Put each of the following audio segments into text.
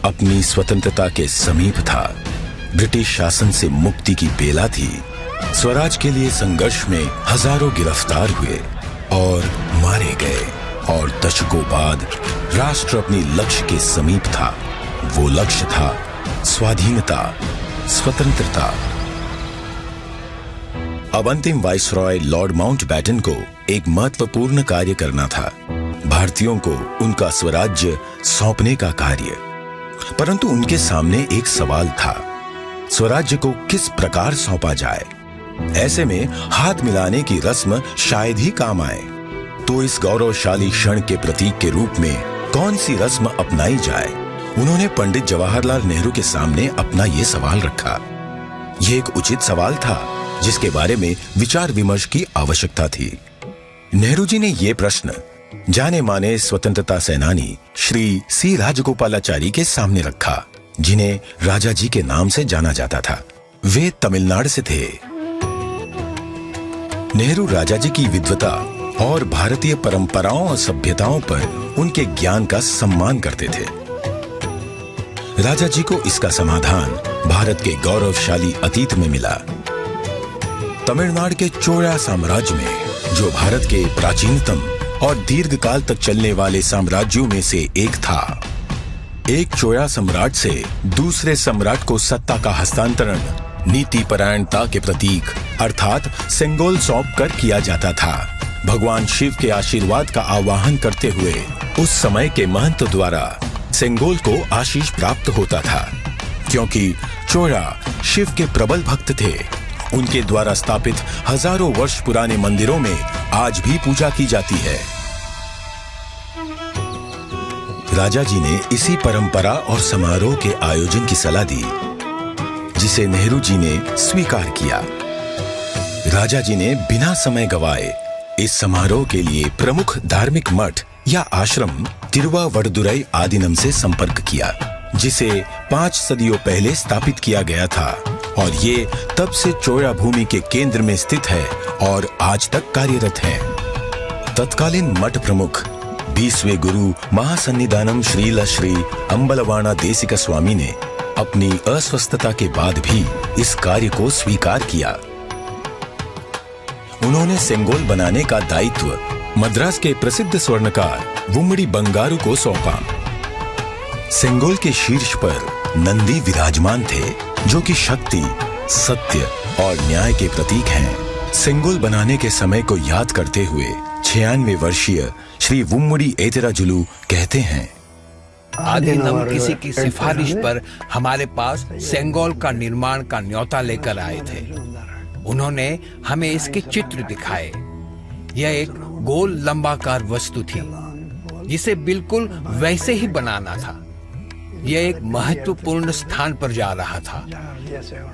अपनी स्वतंत्रता के समीप था, ब्रिटिश शासन से मुक्ति की बेला थी। स्वराज के लिए संघर्ष में हजारों गिरफ्तार हुए और मारे गए, और दशकों बाद राष्ट्र अपने लक्ष्य के समीप था। वो लक्ष्य था स्वाधीनता, स्वतंत्रता। अब अंतिम वाइसरॉय लॉर्ड माउंटबेटन को एक महत्वपूर्ण कार्य करना था, भारतीयों को उनका स्वराज्य सौंपने का कार्य। परंतु उनके सामने एक सवाल था, स्वराज्य को किस प्रकार सौंपा जाए। ऐसे में हाथ मिलाने की रस्म शायद ही काम आए। तो इस गौरवशाली क्षण के प्रतीक के रूप में कौन सी रस्म अपनाई जाए। उन्होंने पंडित जवाहरलाल नेहरू के सामने अपना ये सवाल रखा। यह एक उचित सवाल था जिसके बारे में विचार विमर्श की आवश्यकता थी। नेहरू जी ने यह प्रश्न जाने माने स्वतंत्रता सेनानी श्री सी राजगोपालाचारी के सामने रखा, जिन्हें राजा जी के नाम से जाना जाता था। वे तमिलनाडु से थे। नेहरू राजा जी की विद्वता और भारतीय परंपराओं और सभ्यताओं पर उनके ज्ञान का सम्मान करते थे। राजा जी को इसका समाधान भारत के गौरवशाली अतीत में मिला। तमिलनाडु के चोला साम्राज्य में, जो भारत के प्राचीनतम और दीर्घकाल तक चलने वाले साम्राज्यों में से एक था, एक चोला सम्राट से दूसरे सम्राट को सत्ता का हस्तांतरण नीति परायणता के प्रतीक अर्थात सेंगोल सौंप कर किया जाता था। भगवान शिव के आशीर्वाद का आवाहन करते हुए उस समय के महंत द्वारा सेंगोल को आशीष प्राप्त होता था। क्योंकि चोला शिव के प्रबल भक्त थे, उनके द्वारा स्थापित हजारों वर्ष पुराने मंदिरों में आज भी पूजा की जाती है। राजा जी ने इसी परंपरा और समारोह के आयोजन की सलाह दी, जिसे नेहरू जी ने स्वीकार किया। राजा जी ने बिना समय गवाए इस समारोह के लिए प्रमुख धार्मिक मठ या आश्रम तिरुवावड़दुराई आदीनम से संपर्क किया, जिसे 5 सदियों पहले स्थापित किया गया था, और ये तब से चोला भूमि के केंद्र में स्थित है और आज तक कार्यरत है। तत्कालीन मठ प्रमुख 20वें गुरु महासन्निधानम श्रील श्री अंबलवाना देशिका स्वामी ने अपनी अस्वस्थता के बाद भी इस कार्य को स्वीकार किया। उन्होंने सेंगोल बनाने का दायित्व मद्रास के प्रसिद्ध स्वर्णकार वुम्मड़ी बंगारू को सौंपा। सेंगोल के शीर्ष पर नंदी विराजमान थे, जो कि शक्ति, सत्य और न्याय के प्रतीक हैं। सेंगोल बनाने के समय को याद करते हुए 96 वर्षीय श्री वुम्मड़ी एतिराजुलु कहते हैं, आदीनम किसी की सिफारिश पर हमारे पास सेंगोल का निर्माण का न्योता लेकर आए थे। उन्होंने हमें इसके चित्र दिखाए। यह एक गोल लंबाकार वस्तु थी, जिसे बिल्कुल वैसे ही बनाना था। यह एक महत्वपूर्ण स्थान पर जा रहा था,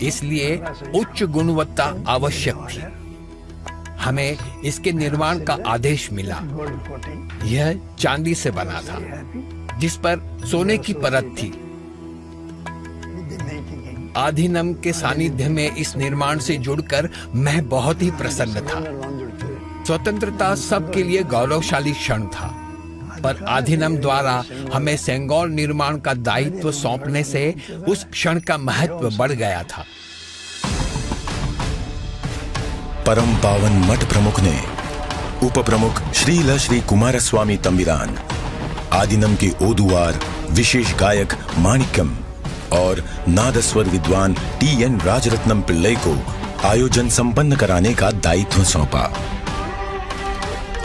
इसलिए उच्च गुणवत्ता आवश्यक थी। हमें इसके निर्माण का आदेश मिला। यह चांदी से बना था, जिस पर सोने की परत थी। आदीनम के सानिध्य में इस निर्माण से जुड़कर मैं बहुत ही प्रसन्न था। स्वतंत्रता सबके लिए गौरवशाली क्षण था, पर आदीनम द्वारा हमें सेंगोल निर्माण का दायित्व सौंपने से उस क्षण का महत्व बढ़ गया था। परम पावन मठ प्रमुख ने उप प्रमुख श्रील श्री कुमारस्वामी तंबिरान, आदीनम के ओदुवार विशेष गायक माणिक्यम और नादस्वर विद्वान TN राजरत्नम पिल्लई को आयोजन संपन्न कराने का दायित्व सौंपा।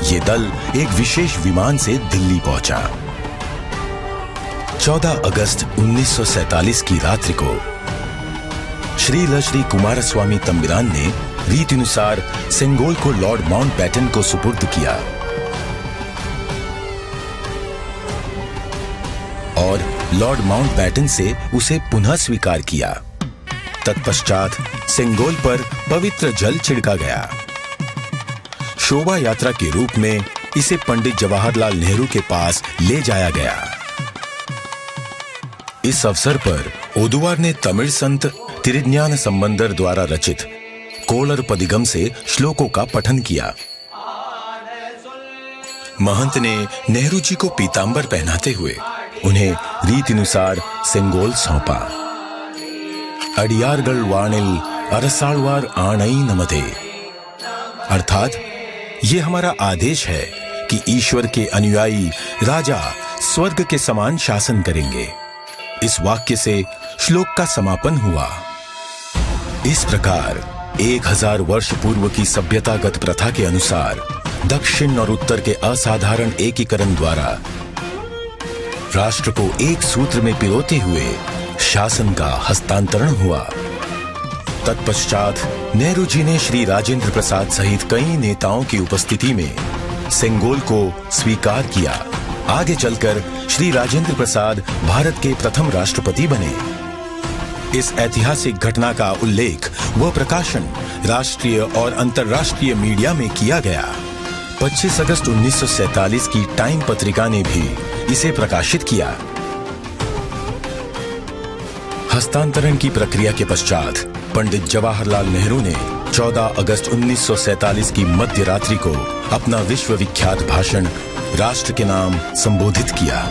ये दल एक विशेष विमान से दिल्ली पहुंचा। 14 अगस्त 1947 की रात्रि को श्रील श्री कुमारस्वामी तंबिरान ने रीतिनुसार सेंगोल को लॉर्ड माउंटबेटन को सुपुर्द किया और लॉर्ड माउंटबेटन से उसे पुनः स्वीकार किया। तत्पश्चात सेंगोल पर पवित्र जल छिड़का गया। शोभा यात्रा के रूप में इसे पंडित जवाहरलाल नेहरू के पास ले जाया गया। इस अवसर पर ओदुवार ने तमिल संत तिरुज्ञान संबंदर द्वारा रचित कोलर पदिगम से श्लोकों का पठन किया। महंत ने नेहरू जी को पीतांबर पहनाते हुए उन्हें रीतिनुसार सेंगोल सौंपा। अडियारगढ़ वाणिल अरसालवार आणई नमते, अर्थात ये हमारा आदेश है कि ईश्वर के अनुयायी राजा स्वर्ग के समान शासन करेंगे। इस वाक्य से श्लोक का समापन हुआ। इस प्रकार 1000 वर्ष पूर्व की सभ्यतागत प्रथा के अनुसार दक्षिण और उत्तर के असाधारण एकीकरण द्वारा राष्ट्र को एक सूत्र में पिरोते हुए शासन का हस्तांतरण हुआ। तत्पश्चात नेहरू जी ने श्री राजेंद्र प्रसाद सहित कई नेताओं की उपस्थिति में सेंगोल को स्वीकार किया। आगे चलकर श्री राजेंद्र प्रसाद भारत के प्रथम राष्ट्रपति बने। इस ऐतिहासिक घटना का उल्लेख व प्रकाशन राष्ट्रीय और अंतर्राष्ट्रीय मीडिया में किया गया। 25 अगस्त 1947 की टाइम पत्रिका ने भी इसे प्रकाशित किया। हस्तांतरण की प्रक्रिया के पश्चात पंडित जवाहरलाल नेहरू ने 14 अगस्त 1947 की मध्य रात्रि को अपना विश्व विख्यात भाषण राष्ट्र के नाम संबोधित किया।